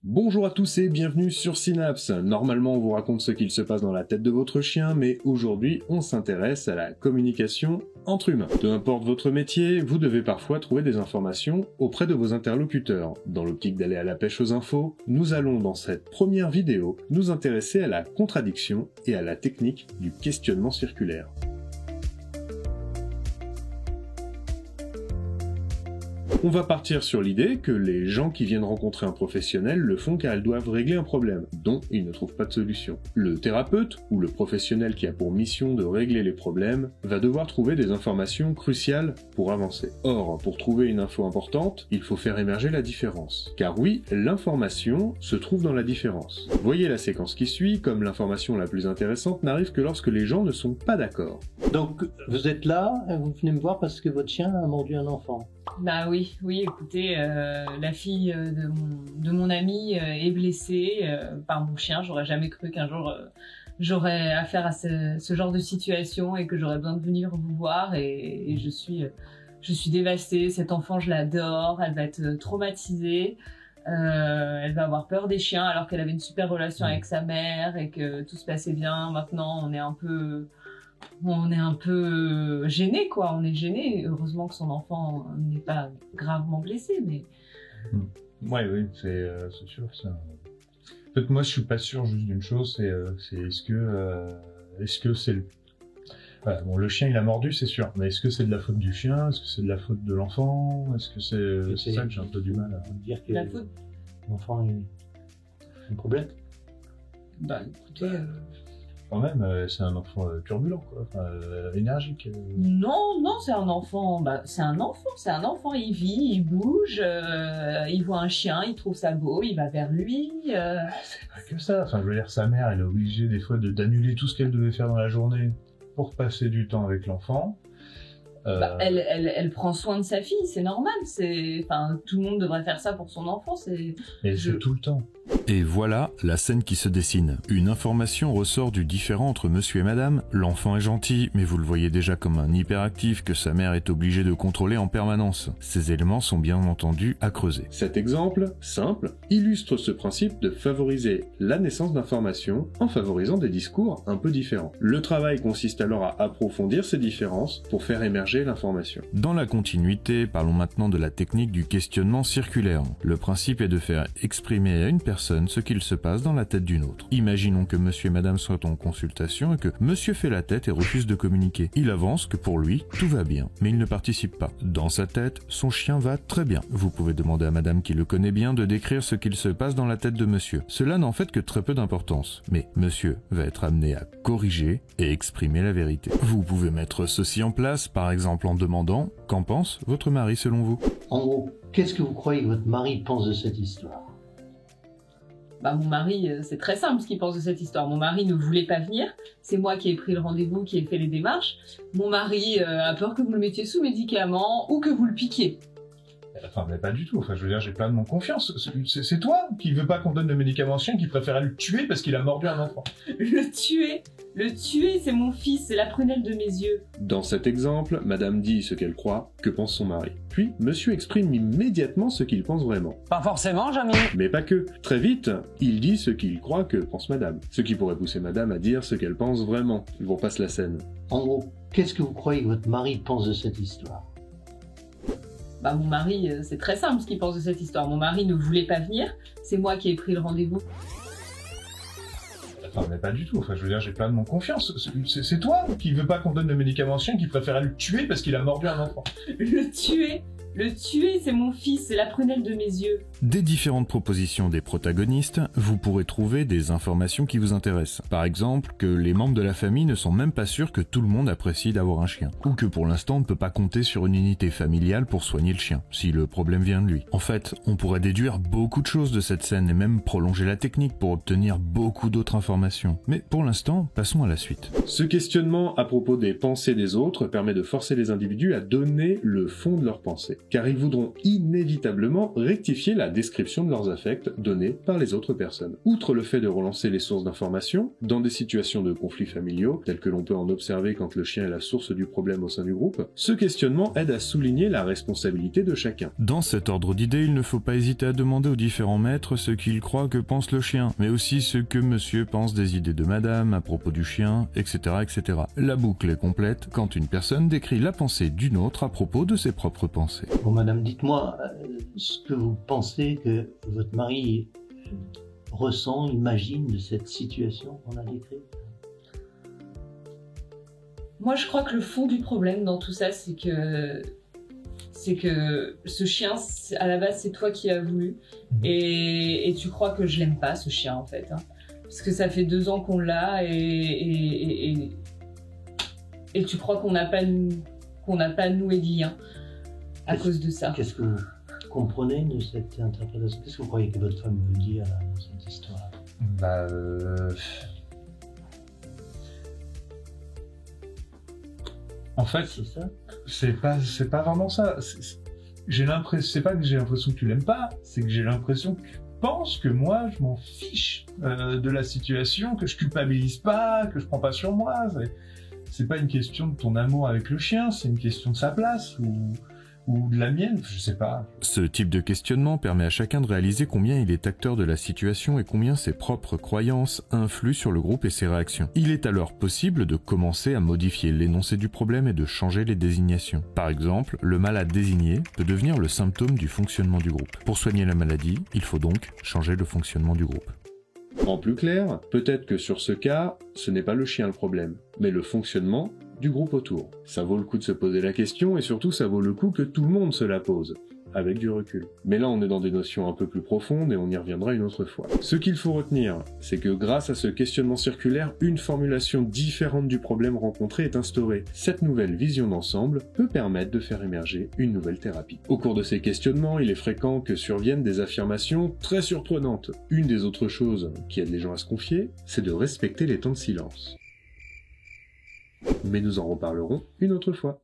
Bonjour à tous et bienvenue sur Synapse. Normalement, on vous raconte ce qu'il se passe dans la tête de votre chien, mais aujourd'hui, on s'intéresse à la communication entre humains. Peu importe votre métier, vous devez parfois trouver des informations auprès de vos interlocuteurs. Dans l'optique d'aller à la pêche aux infos, nous allons dans cette première vidéo nous intéresser à la contradiction et à la technique du questionnement circulaire. On va partir sur l'idée que les gens qui viennent rencontrer un professionnel le font car ils doivent régler un problème, dont ils ne trouvent pas de solution. Le thérapeute, ou le professionnel qui a pour mission de régler les problèmes, va devoir trouver des informations cruciales pour avancer. Or, pour trouver une info importante, il faut faire émerger la différence. Car oui, l'information se trouve dans la différence. Voyez la séquence qui suit, comme l'information la plus intéressante n'arrive que lorsque les gens ne sont pas d'accord. Donc, vous êtes là, vous venez me voir parce que votre chien a mordu un enfant. Bah oui, écoutez, la fille de mon ami est blessée par mon chien. J'aurais jamais cru qu'un jour j'aurais affaire à ce genre de situation et que j'aurais besoin de venir vous voir et je suis dévastée. Cet enfant, je l'adore, elle va être traumatisée. Elle va avoir peur des chiens alors qu'elle avait une super relation avec sa mère et que tout se passait bien. Maintenant, on est un peu gêné, quoi. On est gêné. Heureusement que son enfant n'est pas gravement blessé, mais. Oui, c'est sûr. Ça. En fait, moi, je suis pas sûr juste d'une chose. C'est est-ce que c'est le. Voilà, bon, le chien, il a mordu, c'est sûr. Mais est-ce que c'est de la faute du chien? Est-ce que c'est de la faute de l'enfant? Est-ce que c'est ça que j'ai un peu du mal à dire que la faute. L'enfant a un problème? Bah, écoutez. Quand même, c'est un enfant turbulent, quoi. Enfin, énergique. Non, c'est un enfant. Bah, c'est un enfant. Il vit, il bouge, il voit un chien, il trouve ça beau, il va vers lui. C'est pas que ça. Enfin, je veux dire, sa mère, elle est obligée des fois d'annuler tout ce qu'elle devait faire dans la journée pour passer du temps avec l'enfant. Elle prend soin de sa fille, c'est normal. Tout le monde devrait faire ça pour son enfant. Mais c'est tout le temps. Et voilà la scène qui se dessine. Une information ressort du différend entre monsieur et madame. L'enfant est gentil, mais vous le voyez déjà comme un hyperactif que sa mère est obligée de contrôler en permanence. Ces éléments sont bien entendu à creuser. Cet exemple, simple, illustre ce principe de favoriser la naissance d'informations en favorisant des discours un peu différents. Le travail consiste alors à approfondir ces différences pour faire émerger l'information. Dans la continuité, parlons maintenant de la technique du questionnement circulaire. Le principe est de faire exprimer à une personne ce qu'il se passe dans la tête d'une autre. Imaginons que monsieur et madame soient en consultation et que monsieur fait la tête et refuse de communiquer. Il avance que pour lui, tout va bien, mais il ne participe pas. Dans sa tête, son chien va très bien. Vous pouvez demander à madame qui le connaît bien de décrire ce qu'il se passe dans la tête de monsieur. Cela n'en fait que très peu d'importance, mais monsieur va être amené à corriger et exprimer la vérité. Vous pouvez mettre ceci en place, par exemple en demandant « Qu'en pense votre mari selon vous ?» En gros, qu'est-ce que vous croyez que votre mari pense de cette histoire? Bah, mon mari, c'est très simple ce qu'il pense de cette histoire. Mon mari ne voulait pas venir. C'est moi qui ai pris le rendez-vous, qui ai fait les démarches. Mon mari a peur que vous le mettiez sous médicaments ou que vous le piquiez. Enfin, mais pas du tout. Enfin, je veux dire, j'ai pleinement confiance. C'est toi qui veux pas qu'on donne de médicaments au chien, qui préférait le tuer parce qu'il a mordu un enfant. Le tuer, c'est mon fils, c'est la prunelle de mes yeux. Dans cet exemple, madame dit ce qu'elle croit, que pense son mari. Puis, monsieur exprime immédiatement ce qu'il pense vraiment. Pas forcément, Jamy. Mais pas que. Très vite, il dit ce qu'il croit que pense madame. Ce qui pourrait pousser madame à dire ce qu'elle pense vraiment. Je vous repasse la scène. En gros, qu'est-ce que vous croyez que votre mari pense de cette histoire? Bah, mon mari, c'est très simple ce qu'il pense de cette histoire. Mon mari ne voulait pas venir. C'est moi qui ai pris le rendez-vous. Enfin, mais pas du tout. Enfin, je veux dire, j'ai pleinement confiance. C'est toi qui veux pas qu'on donne de médicaments au chien, qui préférait le tuer parce qu'il a mordu un enfant. Le tuer, c'est mon fils, c'est la prunelle de mes yeux. Des différentes propositions des protagonistes, vous pourrez trouver des informations qui vous intéressent. Par exemple, que les membres de la famille ne sont même pas sûrs que tout le monde apprécie d'avoir un chien. Ou que pour l'instant on ne peut pas compter sur une unité familiale pour soigner le chien, si le problème vient de lui. En fait, on pourrait déduire beaucoup de choses de cette scène et même prolonger la technique pour obtenir beaucoup d'autres informations. Mais pour l'instant, passons à la suite. Ce questionnement à propos des pensées des autres permet de forcer les individus à donner le fond de leurs pensées. Car ils voudront inévitablement rectifier la la description de leurs affects donnés par les autres personnes. Outre le fait de relancer les sources d'information, dans des situations de conflits familiaux, telles que l'on peut en observer quand le chien est la source du problème au sein du groupe, ce questionnement aide à souligner la responsabilité de chacun. Dans cet ordre d'idées, il ne faut pas hésiter à demander aux différents maîtres ce qu'ils croient que pense le chien, mais aussi ce que monsieur pense des idées de madame à propos du chien, etc., etc. La boucle est complète quand une personne décrit la pensée d'une autre à propos de ses propres pensées. Bon, madame, dites-moi ce que vous pensez que votre mari ressent, imagine de cette situation qu'on a décrite. Moi, je crois que le fond du problème dans tout ça, c'est que ce chien, à la base, c'est toi qui as voulu. Et tu crois que je l'aime pas, ce chien, en fait. Hein. Parce que ça fait 2 ans qu'on l'a et tu crois qu'on n'a pas noué de lien à cause de ça. Qu'est-ce que vous comprenez de cette interprétation? Qu'est-ce que vous croyez que votre femme veut dire dans cette histoire? En fait, C'est ça? c'est pas vraiment ça. C'est pas que j'ai l'impression que tu l'aimes pas, c'est que j'ai l'impression que tu penses que moi, je m'en fiche de la situation, que je culpabilise pas, que je prends pas sur moi. C'est pas une question de ton amour avec le chien, c'est une question de sa place ou de la mienne, je sais pas. Ce type de questionnement permet à chacun de réaliser combien il est acteur de la situation et combien ses propres croyances influent sur le groupe et ses réactions. Il est alors possible de commencer à modifier l'énoncé du problème et de changer les désignations. Par exemple, le mal à désigner peut devenir le symptôme du fonctionnement du groupe. Pour soigner la maladie, il faut donc changer le fonctionnement du groupe. En plus clair, peut-être que sur ce cas, ce n'est pas le chien le problème, mais le fonctionnement du groupe autour. Ça vaut le coup de se poser la question et surtout ça vaut le coup que tout le monde se la pose, avec du recul. Mais là on est dans des notions un peu plus profondes et on y reviendra une autre fois. Ce qu'il faut retenir, c'est que grâce à ce questionnement circulaire, une formulation différente du problème rencontré est instaurée. Cette nouvelle vision d'ensemble peut permettre de faire émerger une nouvelle thérapie. Au cours de ces questionnements, il est fréquent que surviennent des affirmations très surprenantes. Une des autres choses qui aide les gens à se confier, c'est de respecter les temps de silence. Mais nous en reparlerons une autre fois.